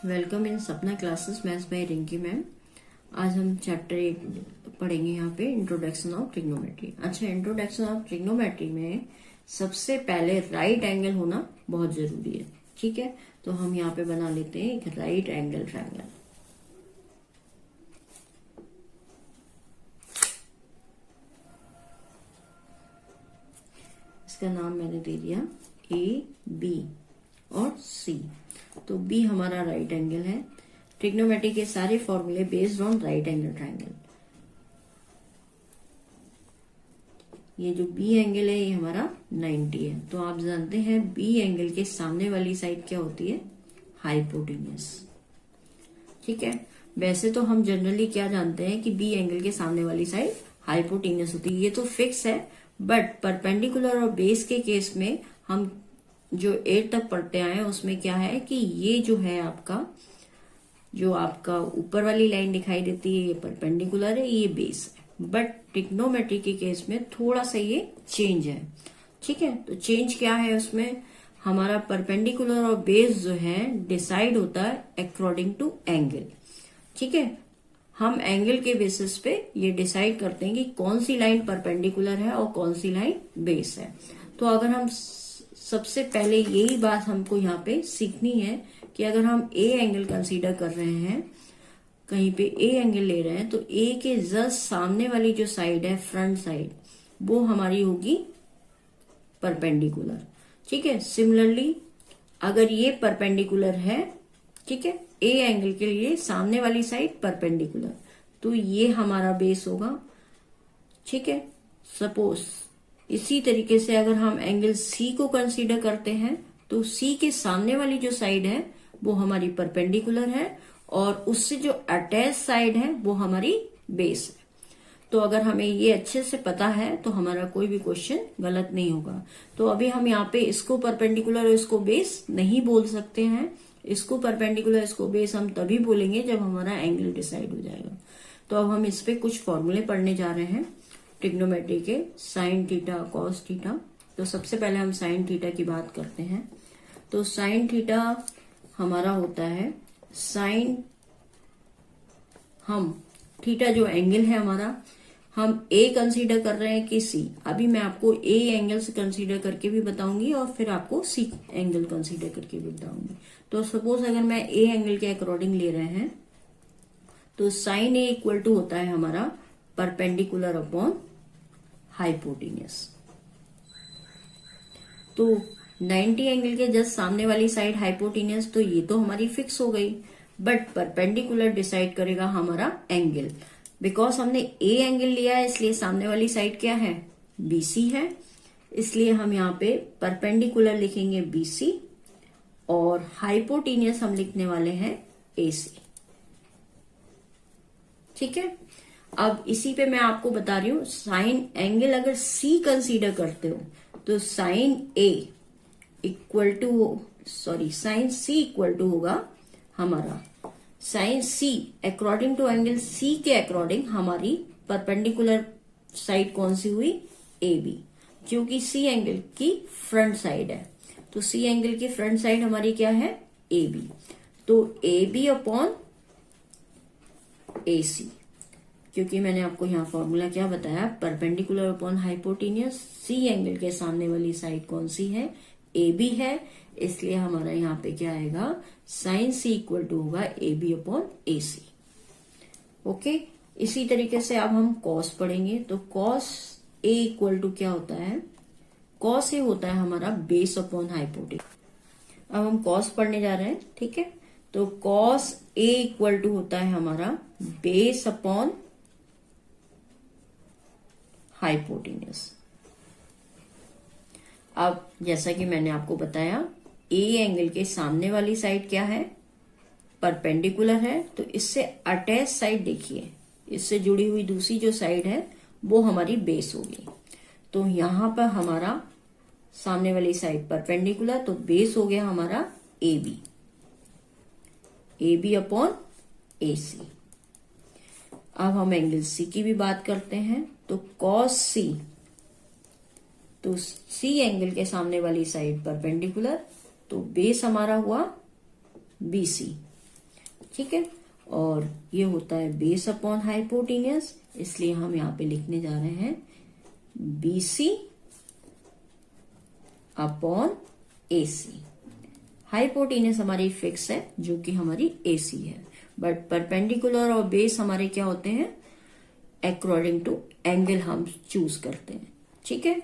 Welcome in सपना classes maths by Rinki ma'am. आज हम चैप्टर 8 पढ़ेंगे यहाँ पे इंट्रोडक्शन ऑफ ट्रिग्नोमेट्री। अच्छा, इंट्रोडक्शन ऑफ ट्रिग्नोमेट्री में सबसे पहले राइट एंगल होना बहुत जरूरी है। ठीक है, तो हम यहाँ पे बना लेते हैं एक राइट एंगल ट्रायंगल। इसका नाम मैंने दे दिया ए, बी और सी। तो बी हमारा राइट एंगल है। ट्रिग्नोमेट्री के सारे फॉर्मूले based on right angle triangle. ये जो बी एंगल है ये हमारा 90 है। तो आप जानते हैं बी एंगल के सामने वाली साइड क्या होती है? हाइपोटेन्यूज। ठीक है, वैसे तो हम जनरली क्या जानते हैं कि बी एंगल के सामने वाली साइड हाइपोटेन्यूज होती है, ये तो फिक्स है। बट परपेंडिकुलर और बेस के केस में हम जो 8 तक पढ़ते आए हैं उसमें क्या है कि ये जो है आपका जो आपका ऊपर वाली लाइन दिखाई देती है ये परपेंडिकुलर है, ये बेस है। बट ट्रिग्नोमेट्री के केस में थोड़ा सा ये चेंज है। ठीक है, तो चेंज क्या है उसमें? हमारा परपेंडिकुलर और बेस जो है डिसाइड होता है अकॉर्डिंग टू एंगल। ठीक है, हम एंगल के बेसिस पे ये डिसाइड करते हैं कि कौन सी लाइन परपेंडिकुलर है और कौन सी लाइन बेस है। तो अगर हम सबसे पहले यही बात हमको यहाँ पे सीखनी है कि अगर हम ए एंगल कंसीडर कर रहे हैं, कहीं पे ए एंगल ले रहे हैं, तो ए के जस्ट सामने वाली जो साइड है फ्रंट साइड वो हमारी होगी परपेंडिकुलर। ठीक है, सिमिलरली अगर ये परपेंडिकुलर है, ठीक है, ए एंगल के लिए सामने वाली साइड परपेंडिकुलर, तो ये हमारा बेस होगा। ठीक है, सपोज इसी तरीके से अगर हम एंगल सी को कंसीडर करते हैं तो सी के सामने वाली जो साइड है वो हमारी परपेंडिकुलर है और उससे जो अटैच साइड है वो हमारी बेस है। तो अगर हमें ये अच्छे से पता है तो हमारा कोई भी क्वेश्चन गलत नहीं होगा। तो अभी हम यहाँ पे इसको परपेंडिकुलर और इसको बेस नहीं बोल सकते हैं। इसको परपेंडिकुलर इसको बेस हम तभी बोलेंगे जब हमारा एंगल डिसाइड हो जाएगा। तो अब हम इस पे कुछ फॉर्मूले पढ़ने जा रहे हैं ट्रिग्नोमेट्री के, साइन थीटा कॉस थीटा। तो सबसे पहले हम साइन थीटा की बात करते हैं। तो साइन थीटा हमारा होता है साइन, हम थीटा जो एंगल है हमारा, हम ए कंसीडर कर रहे हैं कि सी। अभी मैं आपको ए एंगल से कंसीडर करके भी बताऊंगी और फिर आपको सी एंगल कंसीडर करके भी बताऊंगी। तो सपोज अगर मैं ए एंगल के अकॉर्डिंग ले रहे हैं तो साइन ए इक्वल टू होता है हमारा परपेंडिकुलर अपॉन हाइपोटेन्यूज। तो 90 एंगल के जस्ट सामने वाली साइड हाइपोटेन्यूज, तो ये तो हमारी फिक्स हो गई। बट परपेंडिकुलर डिसाइड करेगा हमारा एंगल। बिकॉज हमने ए एंगल लिया है इसलिए सामने वाली साइड क्या है? बीसी है। इसलिए हम यहाँ पे परपेंडिकुलर लिखेंगे बीसी और हाइपोटेन्यूज हम लिखने वाले हैं एसी। ठीक है, अब इसी पे मैं आपको बता रही हूं साइन एंगल अगर सी कंसीडर करते हो तो sine A equal to sine C equal to होगा हमारा sine C according to angle C के अकॉर्डिंग हमारी परपेंडिकुलर साइड कौन सी हुई? ए बी, जो कि सी एंगल की फ्रंट साइड है। तो सी एंगल की फ्रंट साइड हमारी क्या है? A B. तो ए बी अपॉन ए सी, क्योंकि मैंने आपको यहाँ फॉर्मूला क्या बताया? Perpendicular upon hypotenuse. C angle के सामने वाली साइड कौन सी है? ए बी है। इसलिए हमारा यहाँ पे क्या आएगा? साइन सी इक्वल टू होगा A B upon A C. Okay, इसी तरीके से अब हम कॉस पढ़ेंगे। तो कॉस ए इक्वल टू क्या होता है? कॉस ए होता है हमारा बेस अपॉन हाइपोटेन्यूज। अब हम कॉस पढ़ने जा रहे हैं। ठीक है, तो कॉस ए इक्वल टू होता है हमारा बेस अपॉन हाइपोटेन्यूज। अब जैसा कि मैंने आपको बताया ए एंगल के सामने वाली साइड क्या है? परपेंडिकुलर है। तो इससे अटैच साइड देखिए, इससे जुड़ी हुई दूसरी जो साइड है वो हमारी बेस होगी। तो यहां पर हमारा सामने वाली साइड परपेंडिकुलर, तो बेस हो गया हमारा A B, A B upon A C. अब हम एंगल सी की भी बात करते हैं। तो कॉस सी, तो सी एंगल के सामने वाली साइड परपेंडिकुलर, तो बेस हमारा हुआ बीसी। ठीक है। और ये होता है बेस अपॉन हाइपोटेन्यूज, इसलिए हम यहाँ पे लिखने जा रहे हैं BC अपॉन AC। हाइपोटेन्यूज हमारी फिक्स है जो कि हमारी AC है, बट परपेंडिकुलर और बेस हमारे क्या होते हैं, अकॉर्डिंग टू एंगल हम चूज करते हैं। ठीक है,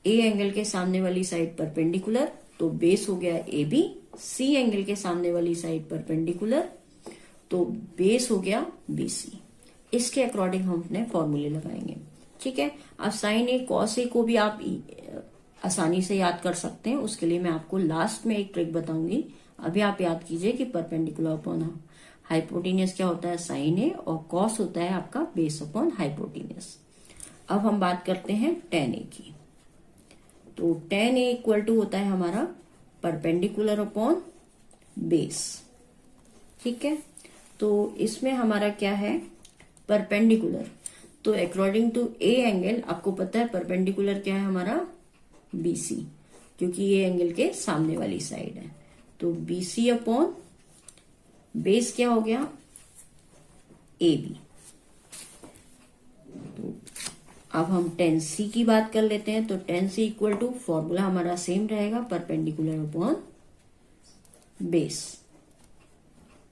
A एंगल के सामने वाली साइड परपेंडिकुलर तो बेस हो गया AB, C एंगल के सामने वाली साइड परपेंडिकुलर तो बेस हो गया BC। इसके अकॉर्डिंग हम अपने फॉर्मूले लगाएंगे। ठीक है, अब साइन ए कॉस ए को भी आप आसानी से याद कर सकते हैं, उसके लिए मैं आपको लास्ट में एक ट्रिक बताऊंगी। अभी आप याद कीजिए कि परपेंडिकुलर अपॉन हाइपोटेन्यूज क्या होता है, साइन ए, और कॉस होता है आपका बेस अपॉन हाइपोटेन्यूज। अब हम बात करते हैं टेन ए की। तो टेन ए इक्वल टू होता है हमारा परपेंडिकुलर अपॉन बेस। ठीक है, तो इसमें हमारा क्या है, परपेंडिकुलर, तो अकॉर्डिंग टू ए एंगल आपको पता है परपेंडिकुलर क्या है हमारा BC, क्योंकि ये एंगल के सामने वाली साइड है। तो BC अपॉन बेस क्या हो गया AB। तो अब हम tan C की बात कर लेते हैं। तो tan C equal to formula हमारा सेम रहेगा, perpendicular upon base,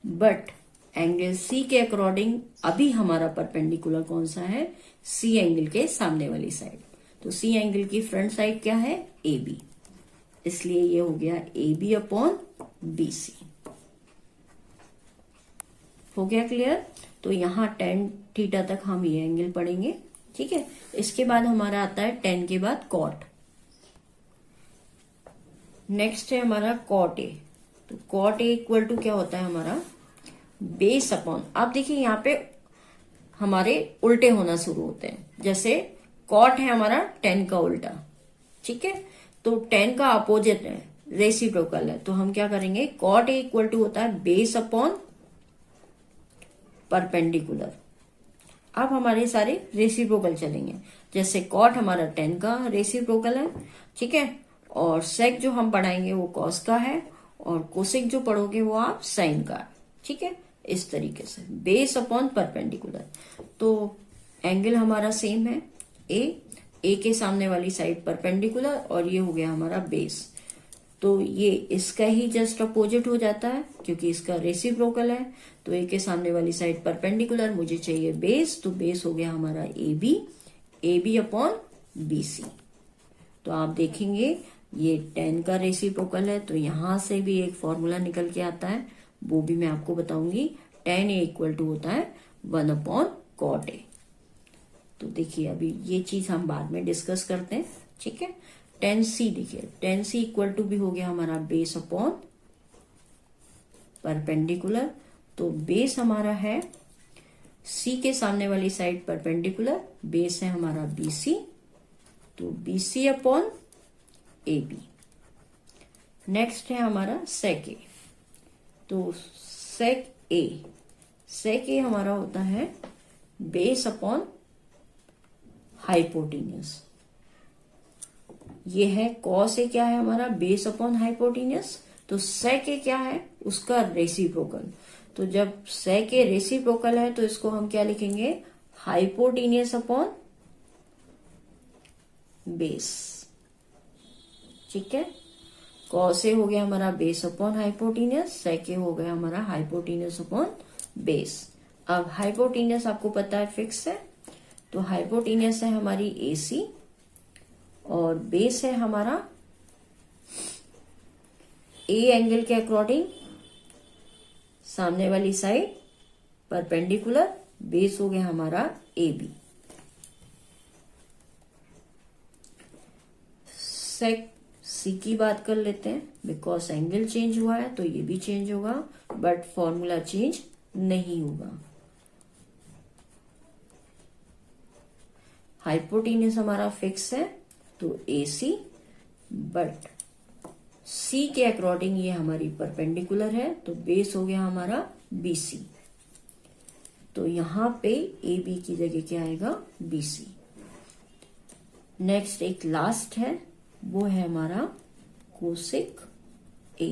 but angle C के अकॉर्डिंग अभी हमारा परपेंडिकुलर कौन सा है, C एंगल के सामने वाली साइड। तो C एंगल की फ्रंट साइड क्या है, AB, इसलिए ये हो गया AB अपॉन BC। हो गया क्लियर। तो यहाँ tan थीटा तक हम ये एंगल पढ़ेंगे। ठीक है, इसके बाद हमारा आता है tan के बाद cot। नेक्स्ट है हमारा cot A। तो cot A इक्वल टू क्या होता है हमारा बेस अपॉन, आप देखिए यहाँ पे हमारे उल्टे होना शुरू होते हैं। जैसे cot है हमारा tan का उल्टा, ठीक है, तो tan का अपोजिट है, रेसिप्रोकल है, तो हम क्या करेंगे, cot A इक्वल टू होता है बेस अपॉन परपेंडिकुलर। अब हमारे सारे रेसिप्रोकल चलेंगे। जैसे cot हमारा tan का रेसिप्रोकल है, ठीक है, और sec जो हम पढ़ाएंगे वो cos का है, और cosec जो पढ़ोगे वो आप sin का। ठीक है, इस तरीके से बेस अपॉन परपेंडिकुलर। तो एंगल हमारा सेम है, ए के सामने वाली साइड परपेंडिकुलर, और ये हो गया हमारा बेस। तो ये इसका ही जस्ट अपोजिट हो जाता है क्योंकि इसका रेसिप्रोकल है। तो ए के सामने वाली साइड परपेंडिकुलर, मुझे चाहिए बेस, तो बेस हो गया हमारा AB अपॉन BC। तो आप देखेंगे ये tan का रेसिप्रोकल है, तो यहां से भी एक फॉर्मूला निकल के आता है, वो भी मैं आपको बताऊंगी। tan A इक्वल टू होता है 1 अपॉन cot A। तो देखिए अभी ये चीज हम बाद में डिस्कस करते हैं। ठीक है, tan C देखिए, tan C इक्वल टू भी हो गया हमारा बेस अपॉन परपेंडिकुलर। तो बेस हमारा है C के सामने वाली साइड परपेंडिकुलर, बेस है हमारा BC, तो BC अपॉन AB। नेक्स्ट है हमारा sec A। तो sec A हमारा होता है बेस अपॉन हाइपोटेन्यूज। ये है cos A क्या है हमारा बेस अपॉन हाइपोटेन्यूज। तो sec A क्या है उसका रेसिप्रोकल। तो जब sec A रेसिप्रोकल है तो इसको हम क्या लिखेंगे, हाइपोटेन्यूज अपॉन बेस। ठीक है, cos A हो गया हमारा base upon hypotenuse, sec A हो गया हमारा हाइपोटेन्यूज अपॉन बेस। अब हाइपोटेन्यूज आपको पता है फिक्स है, तो हाइपोटेन्यूज है हमारी AC, और बेस है हमारा A एंगल के अकॉर्डिंग सामने वाली साइड परपेंडिकुलर, बेस हो गया हमारा AB। sec C की बात कर लेते हैं, बिकॉज एंगल चेंज हुआ है तो ये भी चेंज होगा, बट फॉर्मूला चेंज नहीं होगा। हाइपोटेन्यूज हमारा फिक्स है तो AC, बट C के अकॉर्डिंग ये हमारी परपेंडिकुलर है, तो बेस हो गया हमारा BC। तो यहां पे AB की जगह क्या आएगा, BC। नेक्स्ट एक लास्ट है, वो है हमारा cosec A।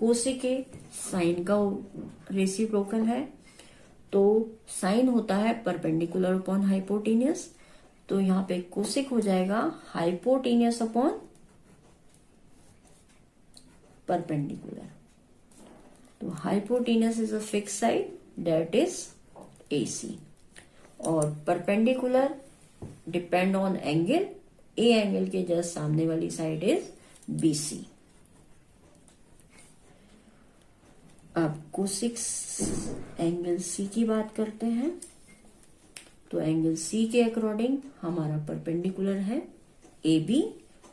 कोसेके साइन का रेसिप्रोकल है, तो साइन होता है परपेंडिकुलर अपॉन हाइपोटेनियस, तो यहाँ पे कोसेक हो जाएगा हाइपोटेनियस अपॉन परपेंडिकुलर। तो hypotenuse is a fix side that is AC, और perpendicular depend on angle, A angle के जस्ट सामने वाली साइड इज BC। अब कोसेक एंगल C की बात करते हैं, तो एंगल C के अकॉर्डिंग हमारा परपेंडिकुलर है AB,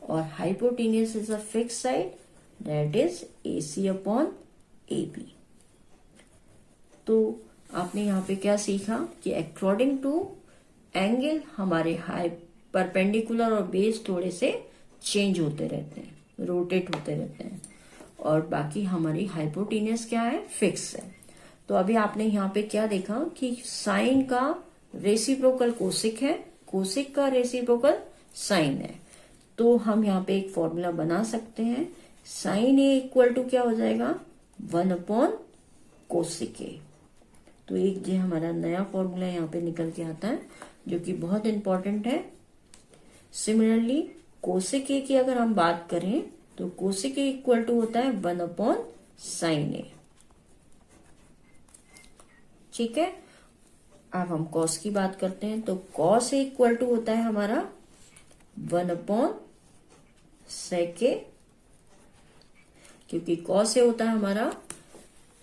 और hypotenuse is a fix side that is AC upon AB। तो आपने यहाँ पे क्या सीखा कि अकॉर्डिंग टू एंगल हमारे परपेंडिकुलर और बेस थोड़े से चेंज होते रहते हैं, रोटेट होते रहते हैं, और बाकी हमारी हाइपोटेनियस क्या है, फिक्स है। तो अभी आपने यहाँ पे क्या देखा कि साइन का रेसिप्रोकल कोसेक है, कोसेक का रेसिप्रोकल साइन है, तो हम यहाँ पे एक फॉर्मूला बना सकते हैं, साइन ए इक्वल टू क्या हो जाएगा 1 अपॉन कोसेक ए। तो एक ये हमारा नया फॉर्मूला यहाँ पे निकल के आता है जो कि बहुत इंपॉर्टेंट है। सिमिलरली कोसेक ए की अगर हम बात करें तो कोसेक ए इक्वल टू होता है 1 अपॉन साइन ए। ठीक है, अब हम कॉस की बात करते हैं, तो कॉस ए इक्वल टू होता है हमारा 1 अपॉन सेक ए, क्योंकि कॉस ए होता है हमारा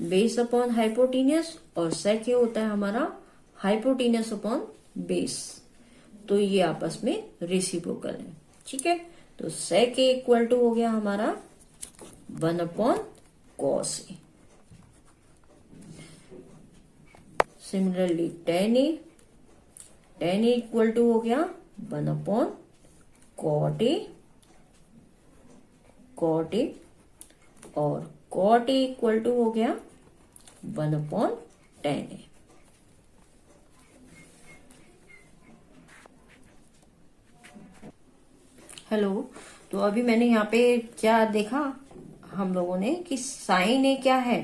बेस अपॉन हाइपोटेनियस और सेक ए होता है हमारा हाइपोटेनियस अपॉन बेस, तो ये आपस में रेसिप्रोकल है। ठीक है, तो सेक ए इक्वल टू हो गया हमारा 1 upon cos A. Similarly tan A equal to हो गया 1 अपॉन कॉट ए, और कॉट ए इक्वल टू हो गया 1 अपॉन टेन ए। हेलो, तो अभी मैंने यहाँ पे क्या देखा हम लोगों ने कि साइन ए क्या है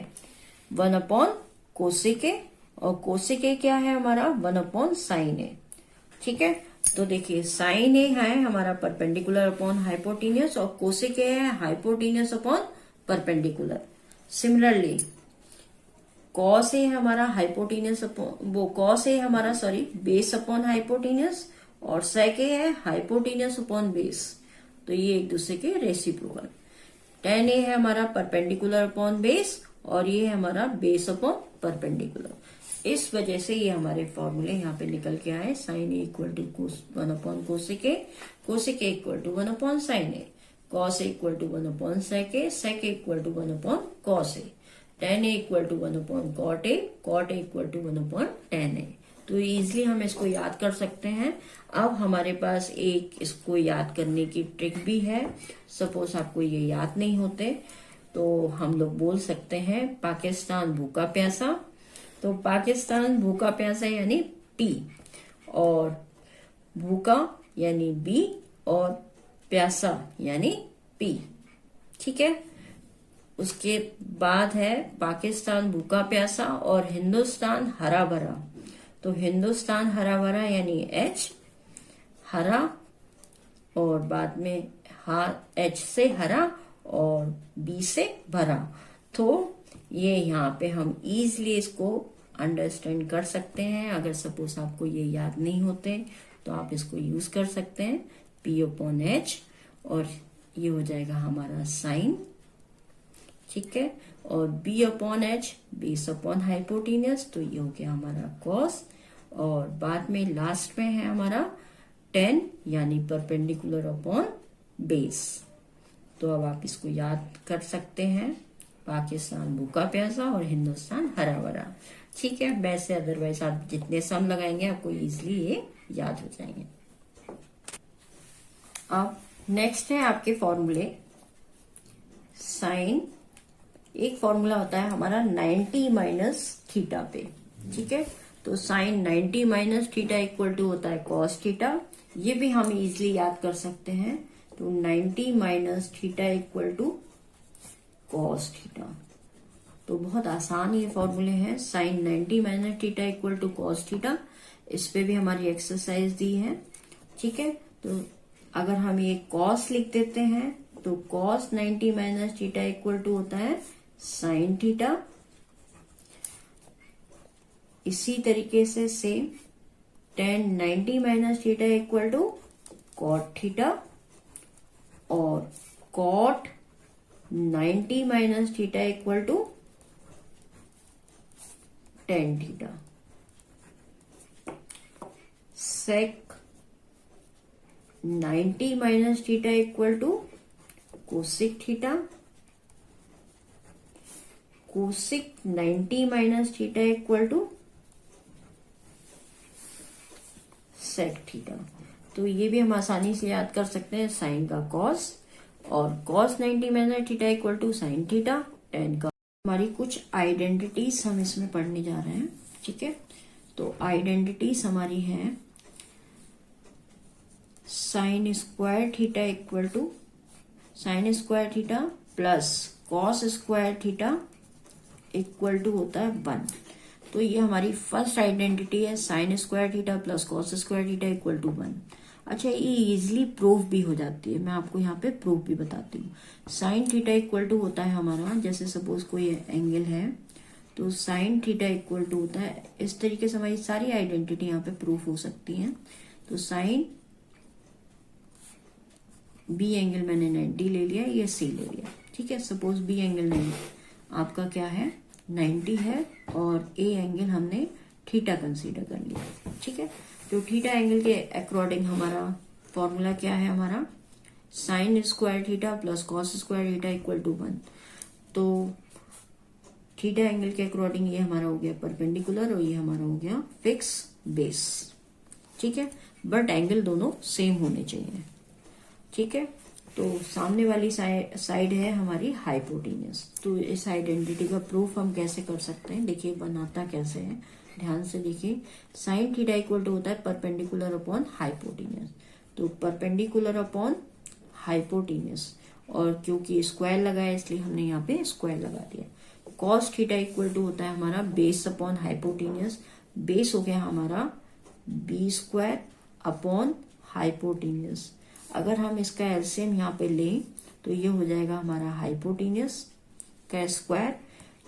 1 अपॉन कोसेक ए, और कोसेक ए क्या है हमारा 1 अपॉन साइन ए। ठीक है, तो देखिए साइन ए है हमारा परपेंडिकुलर अपॉन हाइपोटेनियस और कोसेक ए है hypotenuse upon perpendicular. Similarly cos A हमारा हाइपोटेनियस कॉस ए हमारा बेस अपॉन हाइपोटेनियस, और सेक ए है हाइपोटेनियस अपॉन बेस, तो ये एक दूसरे के रेसिप्रोकल। टेन ए है हमारा परपेंडिकुलर अपॉन बेस, और ये है हमारा बेस अपॉन परपेंडिकुलर। इस वजह से ये हमारे फॉर्मूले यहाँ पे निकल के आए, sine A equal to 1 upon cosec A equal to 1 upon sine A, cos A equal to 1 upon sec A equal to 1 upon cos A, tan A equal to 1 upon cot A equal to 1 upon tan A. तो easily हम इसको याद कर सकते हैं। अब हमारे पास एक इसको याद करने की ट्रिक भी है। सपोज आपको ये याद नहीं होते तो हम लोग बोल सकते हैं पाकिस्तान भूखा प्यासा, तो पाकिस्तान भूखा प्यासा यानी P, और भूखा यानी B, और प्यासा यानी P। ठीक है, उसके बाद है पाकिस्तान भूखा प्यासा और हिंदुस्तान हरा भरा, तो हिंदुस्तान हरा भरा यानी H, हरा, और बाद में H से हरा और B से भरा। तो ये यहाँ पे हम इजिली इसको अंडरस्टैंड कर सकते हैं। अगर सपोज आपको ये याद नहीं होते तो आप इसको यूज कर सकते हैं, P अपॉन H, और ये हो जाएगा हमारा साइन। ठीक है, और B upon H base upon hypotenuse, तो ये हो गया हमारा कॉस, और बाद में लास्ट में है हमारा 10 यानी परपेंडिकुलर अपॉन बेस। तो अब आप इसको याद कर सकते हैं, पाकिस्तान भूखा प्यासा और हिंदुस्तान हरा भरा। ठीक है, वैसे अदरवाइज आप जितने सम लगाएंगे आपको इजिली ये याद हो जाएंगे। अब नेक्स्ट है आपके फॉर्मूले। साइन एक फॉर्मूला होता है हमारा 90 माइनस थीटा पे। ठीक है, तो sine 90 minus theta equal to होता है कॉस थीटा, ये भी हम इजिली याद कर सकते हैं। तो 90 minus theta equal to cos theta. तो बहुत आसान ये फॉर्मूले हैं। Sine 90 minus theta equal to cos theta, इस पे भी हमारी एक्सरसाइज दी है। ठीक है, तो अगर हम ये कॉस लिख देते हैं तो cos 90 minus theta equal to होता है साइन थीटा। इसी तरीके से same tan 90 minus theta equal to cot theta, और cot 90 minus theta equal to tan theta. Sec 90 minus theta equal to cosec theta, cosec 90 minus theta equal to sec theta. तो ये भी हम आसानी से याद कर सकते हैं, साइन का कॉस और cos 90 minus theta equal to sine theta, tan का। हमारी कुछ आइडेंटिटीज हम इसमें पढ़ने जा रहे हैं। ठीक है, तो आइडेंटिटीज हमारी है sine square theta equal to sine square theta plus cos square theta equal to होता है 1। तो ये हमारी फर्स्ट आइडेंटिटी है, sine square theta plus cos square theta equal to 1। अच्छा, ये इजिली प्रूफ भी हो जाती है, मैं आपको यहाँ पे प्रूफ भी बताती हूँ। साइन थीटा इक्वल टू होता है हमारा, जैसे सपोज कोई एंगल है तो साइन थीटा इक्वल टू होता है, इस तरीके से हमारी सारी आइडेंटिटी यहाँ पे प्रूफ हो सकती है। तो साइन बी एंगल मैंने 90 ले लिया, ये सी ले लिया। ठीक है, सपोज बी एंगल नहीं आपका क्या है 90 है, और ए एंगल हमने थीटा कंसीडर कर लिया। ठीक है, तो थीटा एंगल के अकॉर्डिंग हमारा फॉर्मूला क्या है, हमारा sine square theta plus cos square theta equal to 1। तो थीटा एंगल के अकॉर्डिंग ये हमारा हो गया परपेंडिकुलर और ये हमारा हो गया फिक्स बेस। ठीक है, बट एंगल दोनों सेम होने चाहिए। ठीक है, तो सामने वाली साइड है हमारी हाइपोटेन्यूस। तो इस आइडेंटिटी का प्रूफ हम कैसे कर सकते हैं, देखिए बनाता कैसे है, ध्यान से देखिए। साइन थीटा इक्वल टू होता है परपेंडिकुलर अपॉन हाइपोटेन्यूस, तो परपेंडिकुलर अपॉन हाइपोटेन्यूस, और क्योंकि स्क्वायर लगा है इसलिए हमने यहाँ पे स्क्वायर लगा दिया। कॉस थीटा इक्वल टू होता है हमारा बेस अपॉन हाइपोटेन्यूस, बेस हो गया हमारा बी स्क्वायर अपॉन हाइपोटेन्यूस। अगर हम इसका एलसीएम यहाँ पे लें तो ये हो जाएगा हमारा हाइपोटेन्यूस का स्क्वायर,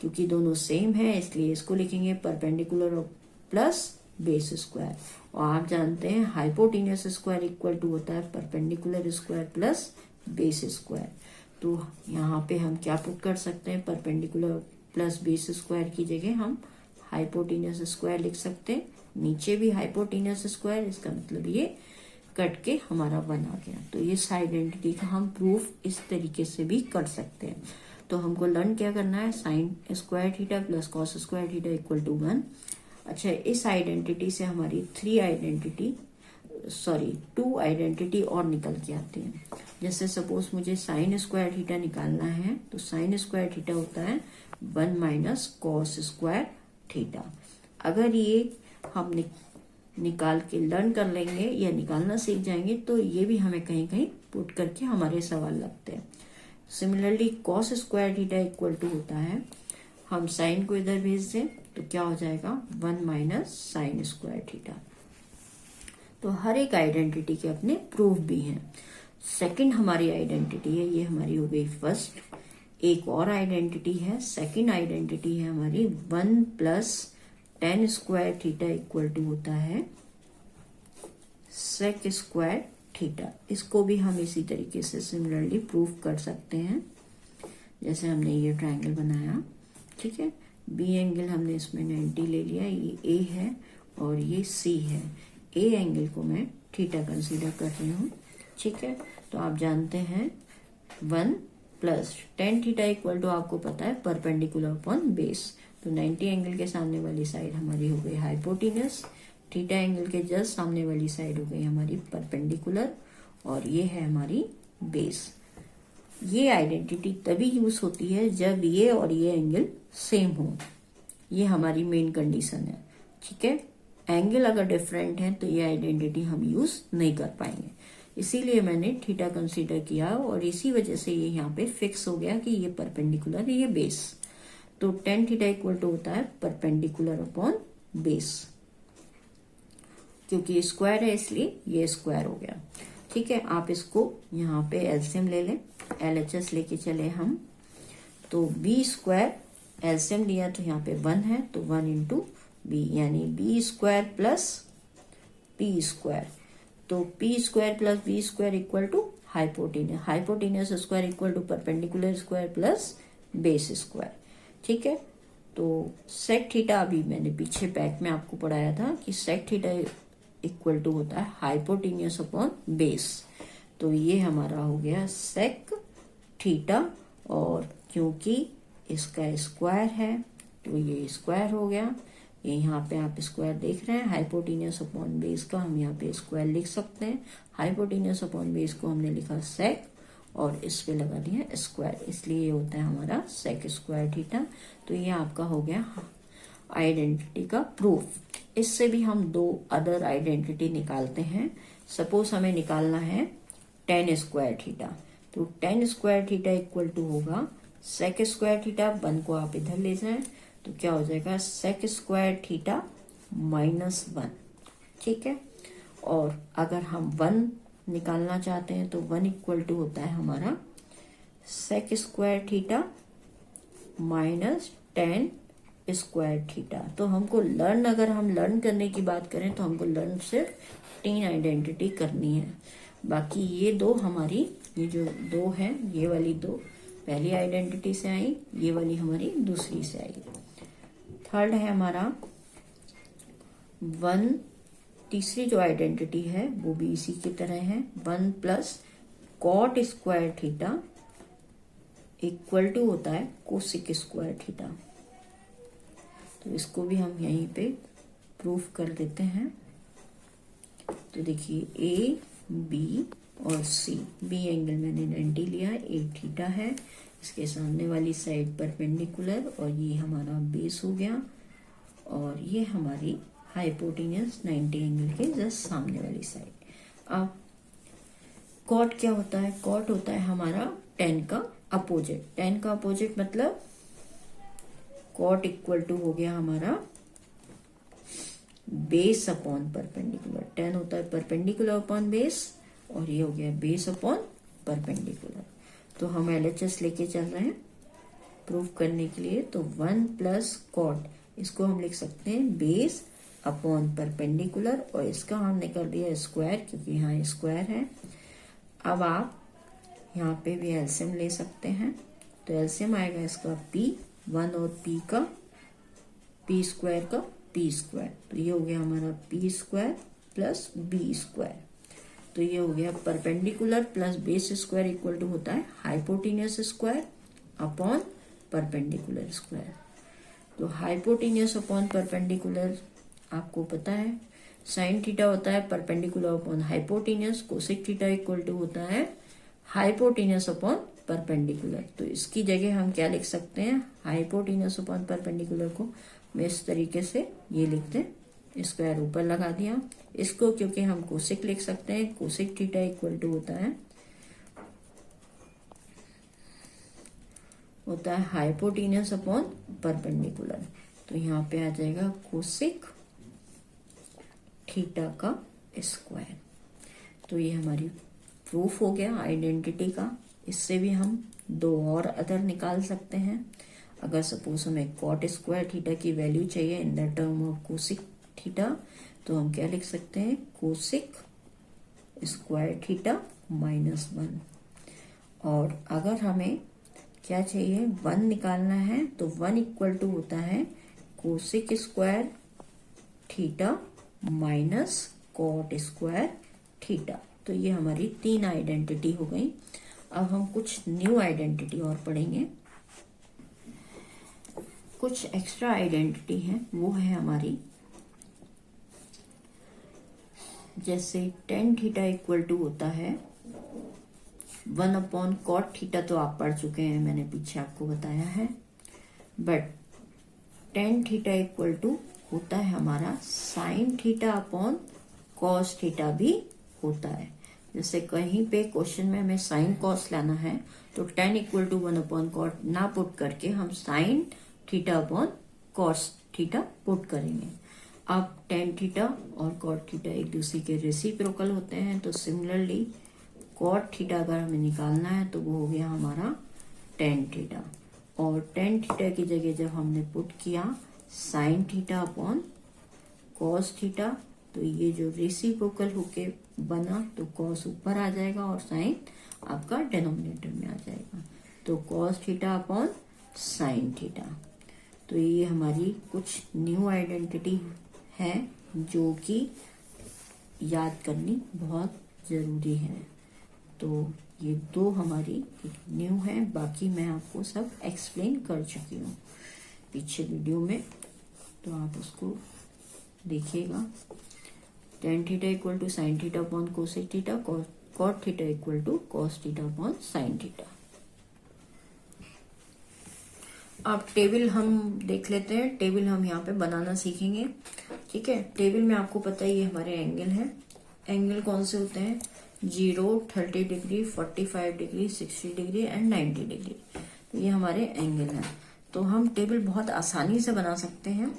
क्योंकि दोनों सेम है इसलिए इसको लिखेंगे परपेंडिकुलर प्लस बेस स्क्वायर। और आप जानते हैं हाइपोटेन्यूस स्क्वायर इक्वल टू होता है perpendicular square plus base square. तो यहाँ पे हम क्या पुट कर सकते हैं, परपेंडिकुलर प्लस बेस स्क्वायर की जगह हम हाइपोटेन्यूस स्क्वायर लिख सकते हैं, नीचे भी हाइपोटेन्यूस स्क्वायर, इसका मतलब ये कट के हमारा 1 आ गया। तो इस आइडेंटिटी का हम प्रूफ इस तरीके से भी कर सकते हैं। तो हमको लर्न क्या करना है, sine square theta plus cos square theta equal to 1। अच्छा, इस आइडेंटिटी से हमारी 2 आइडेंटिटी और निकल के आती हैं। जैसे सपोज मुझे साइन स्क्वायर थीटा निकालना है, तो साइन स्क्वायर थीटा होता है 1 माइनस कॉस स्क्वायर थीटा। अगर ये हम निकाल के लर्न कर लेंगे या निकालना सीख जाएंगे तो ये भी हमें कहीं कहीं पुट करके हमारे सवाल लगते हैं। Similarly cos square theta equal to होता है, हम साइन को इधर भेज दें तो क्या हो जाएगा 1 माइनस साइन स्क्वायर थीटा। तो हर एक आइडेंटिटी के अपने प्रूफ भी हैं। सेकंड हमारी आइडेंटिटी है, ये हमारी हो गई फर्स्ट। एक और आइडेंटिटी है, सेकंड आइडेंटिटी है हमारी 1 plus tan square theta equal to होता है सेक स्क्वायर थीटा। इसको भी हम इसी तरीके से सिमिलरली प्रूफ कर सकते हैं, जैसे हमने ये ट्रायंगल बनाया। ठीक है, बी एंगल हमने इसमें 90 ले लिया, ये ए है और ये सी है। ए एंगल को मैं थीटा कंसीडर कर रही हूँ। ठीक है, तो आप जानते हैं 1 plus tan theta equal to आपको पता है परपेंडिकुलर अपॉन बेस। तो 90 एंगल के सामने वाली साइड हमारी हो गई हाइपोटेन्यूस, थीटा एंगल के जस्ट सामने वाली साइड हो गई हमारी परपेंडिकुलर, और ये है हमारी बेस। ये आइडेंटिटी तभी यूज होती है जब ये और ये एंगल सेम हो, ये हमारी मेन कंडीशन है। ठीक है, एंगल अगर डिफरेंट है तो ये आइडेंटिटी हम यूज नहीं कर पाएंगे, इसीलिए मैंने थीटा कंसीडर किया और इसी वजह से ये यहाँ पे फिक्स हो गया कि ये परपेंडिकुलर है, ये बेस। तो टेन थीटा इक्वल टू होता है परपेंडिकुलर अपॉन बेस, क्योंकि स्क्वायर है इसलिए ये स्क्वायर हो गया। ठीक है, आप इसको यहाँ पे एलसीएम ले लें, एलएचएस लेके चले हम, तो बी स्क्वायर एलसीएम लिया तो यहाँ पे 1 है, तो 1 इंटू बी, यानी B square plus P square. तो P square plus B square equal to hypotenuse, hypotenuse square equal to perpendicular square plus base square. ठीक है, तो सेक थीटा अभी मैंने पीछे बैक में आपको पढ़ाया था कि सेक थीटा इक्वल टू होता है हाइपोटेन्यूस अपॉन बेस। तो ये हमारा हो गया सेक थीटा, और क्योंकि इसका स्क्वायर है तो ये स्क्वायर हो गया। ये यहाँ पे आप स्क्वायर देख रहे हैं, हाइपोटेन्यूस अपॉन बेस का हम यहाँ पे स्क्वायर लिख सकते हैं। हाइपोटेन्यूस अपॉन बेस को हमने लिखा सेक और इस पे लगा दिया स्क्वायर, इसलिए ये होता है हमारा सेक स्क्वायर थीटा। तो ये आपका हो गया आइडेंटिटी का प्रूफ। इससे भी हम दो अदर आइडेंटिटी निकालते हैं। सपोज हमें निकालना है टेन स्क्वायर थीटा, तो tan square theta equal to होगा सेक स्क्वायर थीटा। 1 को आप इधर ले जाएं तो क्या हो जाएगा सेक स्क्वायर थीटा -1। ठीक है, और अगर हम 1 निकालना चाहते हैं तो 1 इक्वल टू होता है हमारा sec square theta minus tan square theta. तो हमको लर्न, अगर हम लर्न करने की बात करें तो हमको लर्न सिर्फ 3 आइडेंटिटी करनी है। बाकी ये दो हमारी, ये जो दो है, ये वाली दो पहली आइडेंटिटी से आई, ये वाली हमारी दूसरी से आई। थर्ड है हमारा 1, तीसरी जो आइडेंटिटी है वो भी इसी की तरह है, 1 plus cot square theta equal to होता है कोसिक स्क्वायर थीटा। तो इसको भी हम यहीं पे प्रूफ कर देते हैं। तो देखिए ए बी और सी, बी एंगल मैंने 90 लिया है, ए थीटा है, इसके सामने वाली साइड परपेंडिकुलर, और ये हमारा बेस हो गया, और ये हमारी हाइपोटेन्यूस 90 एंगल के जस्ट सामने वाली साइड। अब कॉट क्या होता है? कॉट होता है हमारा टेन का अपोजिट। टेन का अपोजिट मतलब कॉट इक्वल टू हो गया हमारा बेस अपॉन परपेंडिकुलर। टेन होता है परपेंडिकुलर अपॉन बेस, और ये हो गया बेस अपॉन परपेंडिकुलर। तो हम एलएचएस लेके चल रहे हैं प्रूफ करने के लिए। तो 1 प्लस कॉट, इसको हम लिख सकते हैं बेस अपॉन परपेंडिकुलर, और इसका हमने कर दिया स्क्वायर क्योंकि यहाँ स्क्वायर है। अब आप यहाँ पे भी एलसीएम ले सकते हैं, तो एलसीएम आएगा इसका p, 1 और p का, p स्क्वायर का p स्क्वायर। तो ये हो गया हमारा p square plus b square. तो ये हो गया perpendicular plus base square equal to होता है hypotenuse square upon perpendicular square. तो हाइपोटेन्यूस अपॉन परपेंडिकुलर आपको पता है साइन थीटा होता है perpendicular upon hypotenuse, cosec theta equal to होता है हाइपोटेन्यूस अपॉन परपेंडिकुलर। तो इसकी जगह हम क्या लिख सकते हैं? हाइपोटेन्यूस अपॉन परपेंडिकुलर को मैं इस तरीके से ये लिखते हैं, स्क्वायर ऊपर लगा दिया इसको, क्योंकि हम कोसेक लिख सकते हैं। कोसेक थीटा इक्वल टू होता है हाइपोटेन्यूस अपॉन परपेंडिकुलर। तो यहाँ पे आ जाएगा कोसेक थीटा का स्क्वायर। तो ये हमारी प्रूफ हो गया आइडेंटिटी का। इससे भी हम दो और अदर निकाल सकते हैं। अगर सपोज हमें कॉट स्क्वायर थीटा की वैल्यू चाहिए in the term of cosec theta, तो हम क्या लिख सकते हैं? Cosec square theta -1। और अगर हमें क्या चाहिए? 1 निकालना है, तो 1 इक्वल टू होता है cosec square theta minus cot square theta. तो ये हमारी 3 आइडेंटिटी हो गई। अब हम कुछ न्यू आइडेंटिटी और पढ़ेंगे। कुछ एक्स्ट्रा आइडेंटिटी है, वो है हमारी जैसे टेन थीटा इक्वल टू होता है 1 अपॉन कॉट थीटा, तो आप पढ़ चुके हैं, मैंने पीछे आपको बताया है। But tan theta equal to होता है हमारा sine theta upon cos theta भी होता है। जैसे कहीं पे क्वेश्चन में हमें साइन कॉस लाना है, तो tan equal to 1 upon cot ना पुट करके हम sine theta upon cos theta put करेंगे। अब टेन थीटा और कॉट थीटा एक दूसरे के रेसिप्रोकल होते हैं, तो सिमिलरली कॉट थीटा अगर हमें निकालना है तो वो हो गया हमारा टेन थीटा, और टेन थीटा की जगह जब हमने पुट किया sign theta upon cos theta, तो ये जो रेसिप्रोकल होके बना तो कॉस ऊपर आ जाएगा और साइन आपका डिनोमिनेटर में आ जाएगा, तो cos theta upon sine theta. तो ये हमारी कुछ न्यू आइडेंटिटी है जो कि याद करनी बहुत जरूरी है। तो ये दो हमारी न्यू है, बाकी मैं आपको सब एक्सप्लेन कर चुकी हूँ पीछे वीडियो में, तो आप उसको देखिएगा। Tan theta equal to sine theta upon cosec theta, cot theta equal to cos theta upon sine theta. अब टेबल हम देख लेते हैं, टेबल हम यहाँ पे बनाना सीखेंगे। ठीक है, टेबल में आपको पता है ये हमारे एंगल है। एंगल कौन से होते हैं? 0, 30 degree, 45 degree, 60 degree and 90 degree. तो ये हमारे एंगल हैं। तो हम टेबल बहुत आसानी से बना सकते हैं,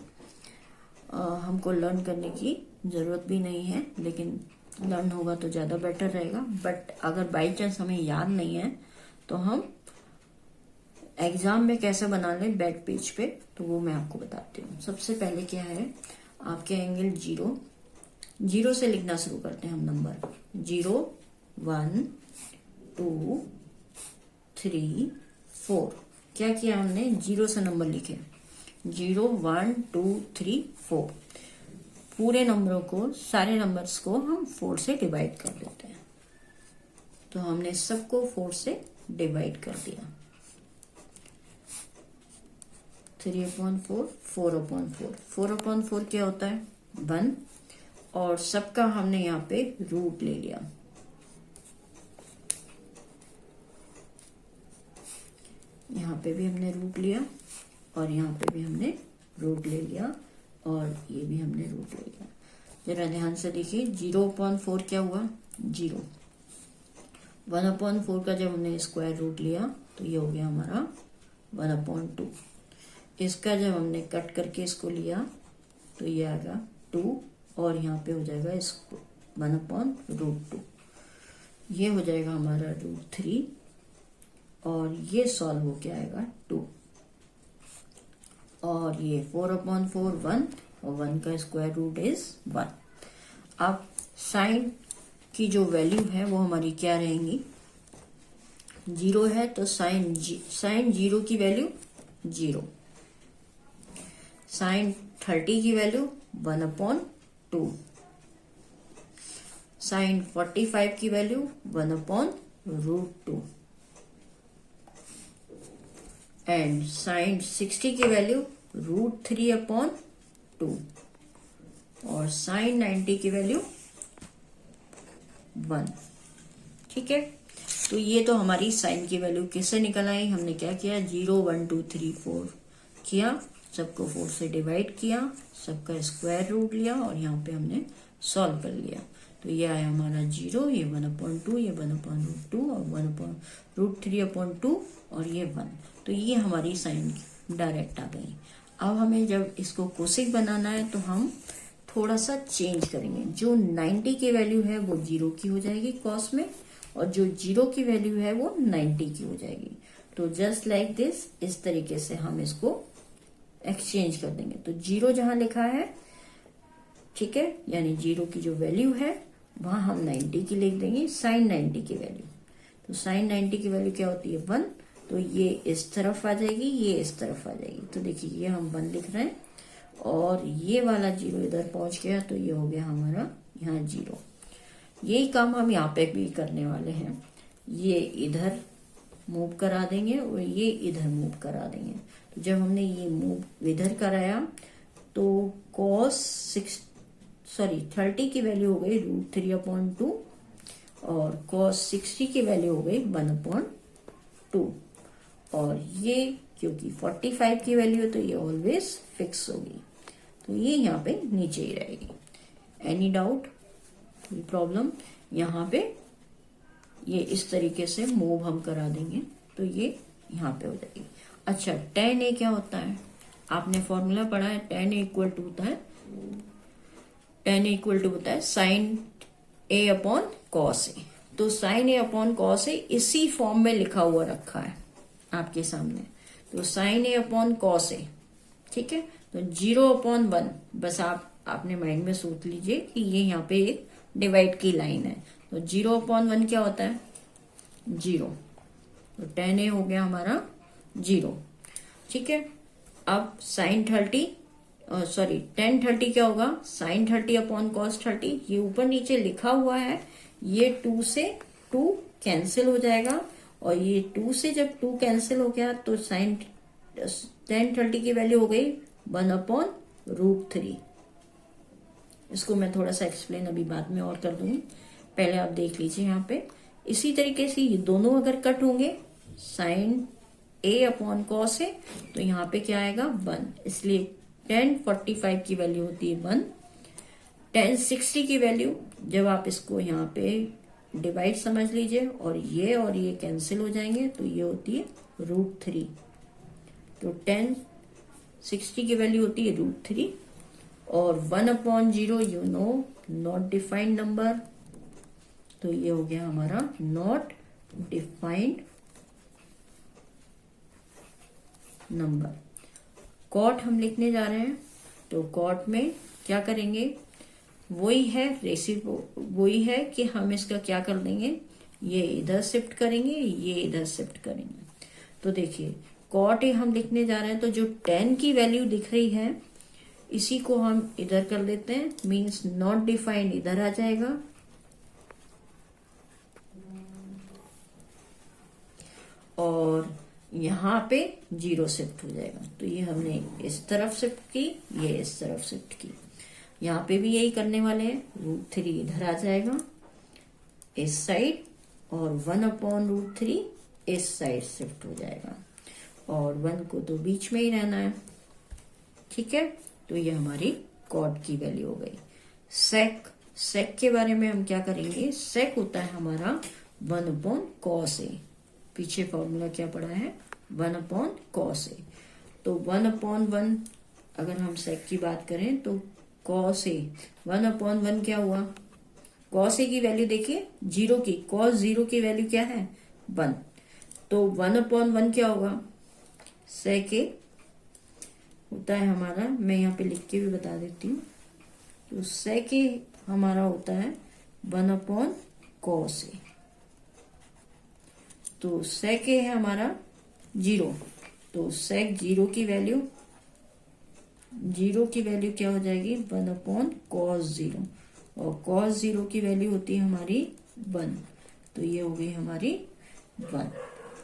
हमको लर्न करने की जरूरत भी नहीं है, लेकिन लर्न होगा तो ज्यादा बेटर रहेगा। बट अगर बाई चांस हमें याद नहीं है तो हम एग्जाम में कैसे बना लें बैक पेज पे, तो वो मैं आपको बताती हूँ। सबसे पहले क्या है, आपके एंगल 0 से लिखना शुरू करते हैं हम नंबर 0, 1, 2, 3, 4। क्या किया हमने? 0 से नंबर लिखे, 0, 1, 2, 3, 4। पूरे नंबरों को, सारे नंबर्स को हम 4 से डिवाइड कर देते हैं। तो हमने सबको 4 से डिवाइड कर दिया। 3/4, 4/4। 4/4 क्या होता है? 1, और सबका हमने यहाँ पे रूट ले लिया। यहाँ पे भी हमने रूट लिया और यहाँ पे भी हमने रूट ले लिया और ये भी हमने रूट ले लिया। जरा ध्यान से देखिए, 0/4 क्या हुआ? 0। 1/4 का जब हमने स्क्वायर रूट लिया तो ये हो गया हमारा 1/2। इसका जब हमने कट करके इसको लिया तो ये आएगा 2, और यहाँ पे हो जाएगा इसको 1/√2। ये हो जाएगा हमारा √3, और ये सॉल्व हो के आएगा 2, और ये 4/4 1, और 1 का स्क्वायर रूट इज 1। अब साइन की जो वैल्यू है वो हमारी क्या रहेंगी? 0 है तो साइन 0 की वैल्यू 0, साइन 30 की वैल्यू 1/2, साइन 45 की वैल्यू 1/√2, एंड साइन 60 की वैल्यू √3/2, और साइन 90 की वैल्यू 1। ठीक है, तो ये तो हमारी साइन की वैल्यू किससे निकल आई? हमने क्या किया? 0, 1, 2, 3, 4 किया, सबको 4 से डिवाइड किया, सबका स्क्वायर रूट लिया और यहाँ पे हमने सॉल्व कर लिया। तो ये आया हमारा 0, ये 1/2, ये 1/√2 और 1/√3/2 और ये 1। तो ये हमारी साइन डायरेक्ट आ गई। अब हमें जब इसको कोसेक बनाना है तो हम थोड़ा सा चेंज करेंगे। जो 90 की वैल्यू है वो 0 की हो जाएगी कॉस में, और जो 0 की वैल्यू है वो 90 की हो जाएगी। तो जस्ट लाइक दिस, इस तरीके से हम इसको एक्सचेंज कर देंगे। तो 0 जहां लिखा है, ठीक है, यानी 0 की जो वैल्यू है वहां हम 90 की लिख देंगे, साइन 90 की वैल्यू। तो साइन 90 की वैल्यू क्या होती है? 1। तो ये इस तरफ आ जाएगी, ये इस तरफ आ जाएगी। तो देखिए ये हम 1 लिख रहे हैं, और ये वाला 0 इधर पहुंच गया तो ये हो गया हमारा यहाँ 0। यही काम हम यहाँ पे भी करने वाले हैं। ये इधर मूव करा देंगे और ये इधर मूव करा देंगे। तो जब हमने ये मूव इधर कराया तो cos 30 की वैल्यू हो गई √3/2, और cos 60 की वैल्यू हो गई 1/2, और ये क्योंकि 45 की वैल्यू है तो ये ऑलवेज फिक्स होगी, तो ये यहाँ पे नीचे ही रहेगी। एनी डाउट, कोई प्रॉब्लम? यहाँ पे ये इस तरीके से मूव हम करा देंगे तो ये यहाँ पे हो जाएगी। अच्छा, tan a क्या होता है? आपने फॉर्मूला पढ़ा है, tan A इक्वल टू होता है साइन A अपॉन कॉस ए। तो साइन A अपॉन कॉस ए इसी फॉर्म में लिखा हुआ रखा है आपके सामने। तो साइन A अपॉन कॉस ए, ठीक है। तो 0/1, बस आपने माइंड में सोच लीजिए कि ये यहाँ पे एक डिवाइड की लाइन है। तो 0/1 क्या होता है? 0। तो tan A हो गया हमारा 0, ठीक है। अब tan 30 क्या होगा? sin 30 upon cos 30। ये ऊपर नीचे लिखा हुआ है, ये 2 से 2 कैंसिल हो जाएगा, और ये 2 से जब 2 कैंसिल हो गया तो tan 30 की वैल्यू हो गई 1/√3। इसको मैं थोड़ा सा एक्सप्लेन अभी बाद में और कर दूंगी, पहले आप देख लीजिए यहाँ पे। इसी तरीके से ये दोनों अगर कट होंगे sin A अपॉन कॉस ए, तो यहाँ पे क्या आएगा? 1। इसलिए tan 45 की वैल्यू होती है 1। tan 60 की वैल्यू, जब आप इसको यहाँ पे डिवाइड समझ लीजिए और ये कैंसिल हो जाएंगे, तो ये होती है √3। तो tan 60 की वैल्यू होती है √3, और 1/0 you know not defined number, तो ये हो गया हमारा नॉट डिफाइंड नंबर। कॉट हम लिखने जा रहे हैं, तो कॉट में क्या करेंगे? वही है कि हम इसका क्या कर देंगे, ये इधर शिफ्ट करेंगे, ये इधर शिफ्ट करेंगे। तो देखिए कॉट ए हम लिखने जा रहे हैं, तो जो tan की वैल्यू दिख रही है इसी को हम इधर कर देते हैं, मींस नॉट डिफाइंड इधर आ जाएगा, और यहाँ पे 0 शिफ्ट हो जाएगा। तो ये हमने इस तरफ शिफ्ट की, ये इस तरफ शिफ्ट की। यहाँ पे भी यही करने वाले हैं, √3 इधर आ जाएगा इस साइड, और 1/√3 इस साइड शिफ्ट हो जाएगा, और 1 को तो बीच में ही रहना है, ठीक है। तो ये हमारी कॉट की वैल्यू हो गई। सेक के बारे में हम क्या करेंगे? सेक होता है हमारा 1/cos ए। पीछे फॉर्मूला क्या पड़ा है? 1/cos ए। तो 1/1 अगर हम सेक की बात करें तो cos ए 1/1 क्या हुआ? cos ए की वैल्यू देखिए 0 की, cos 0 की वैल्यू क्या है? 1। तो 1/1 क्या होगा? सेक ए होता है हमारा, मैं यहाँ पे लिख के भी बता देती हूँ। तो सेक ए हमारा होता है 1/cos ए। तो सेक ए है हमारा 0, तो सेक 0 की वैल्यू क्या हो जाएगी? 1/cos 0, और cos 0 की वैल्यू होती है हमारी 1। तो ये हो गई हमारी 1।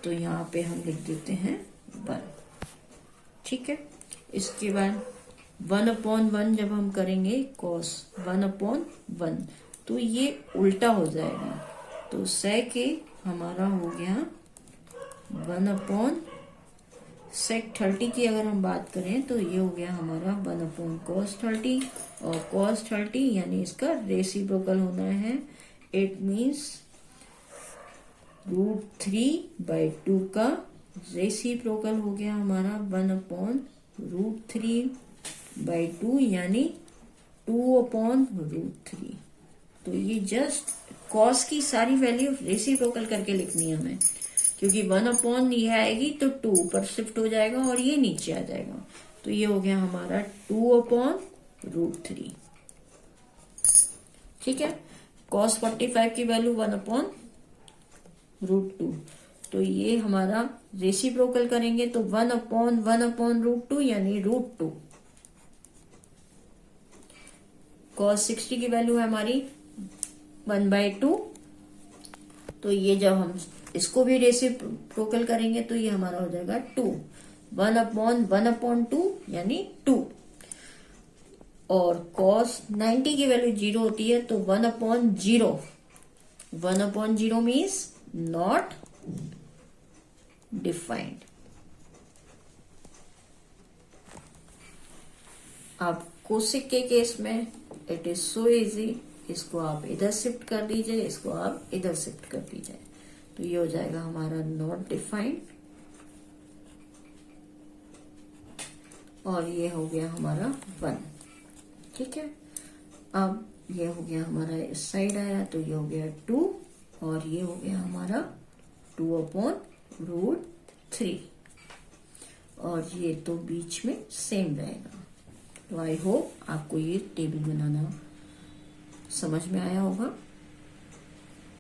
तो यहाँ पे हम लिख देते हैं 1, ठीक है। इसके बाद 1/1 जब हम करेंगे cos 1/1, तो ये उल्टा हो जाएगा। तो सेक ए हमारा हो गया 1/sec 30 की अगर हम बात करें तो ये हो गया हमारा 1/cos 30, और cos 30 यानी इसका रेसिप्रोकल होना है। इट मीन्स √3/2 का रेसिप्रोकल हो गया हमारा 1/√3/2 यानी 2/√3। तो ये जस्ट cos की सारी वैल्यू रेसिप्रोकल करके लिखनी है हमें, क्योंकि 1/, ये आएगी तो 2 ऊपर शिफ्ट हो जाएगा और ये नीचे आ जाएगा। तो ये हो गया हमारा 2/√3, ठीक है। cos 45 की वैल्यू 1/√2, तो ये हमारा रेसिप्रोकल करेंगे तो 1/1/√2 यानी √2। cos 60 की वैल्यू है हमारी 1/2, तो ये जब हम इसको भी रेसिप्रोकल करेंगे तो ये हमारा हो जाएगा 2। 1/1/2 यानी 2, और cos 90 की वैल्यू 0 होती है, तो 1/0। 1/0 मीन्स नॉट डिफाइंड। अब कोसेक के केस में इट इज सो इजी, इसको आप इधर शिफ्ट कर दीजिए, इसको आप इधर शिफ्ट कर दीजिए, तो ये हो जाएगा हमारा नॉट डिफाइंड। और ये हो गया हमारा 1। ठीक है, अब ये हो गया हमारा, इस साइड आया तो ये हो गया 2 और ये हो गया हमारा 2/√3 और ये तो बीच में सेम रहेगा। तो आई होप आपको ये टेबल बनाना समझ में आया होगा।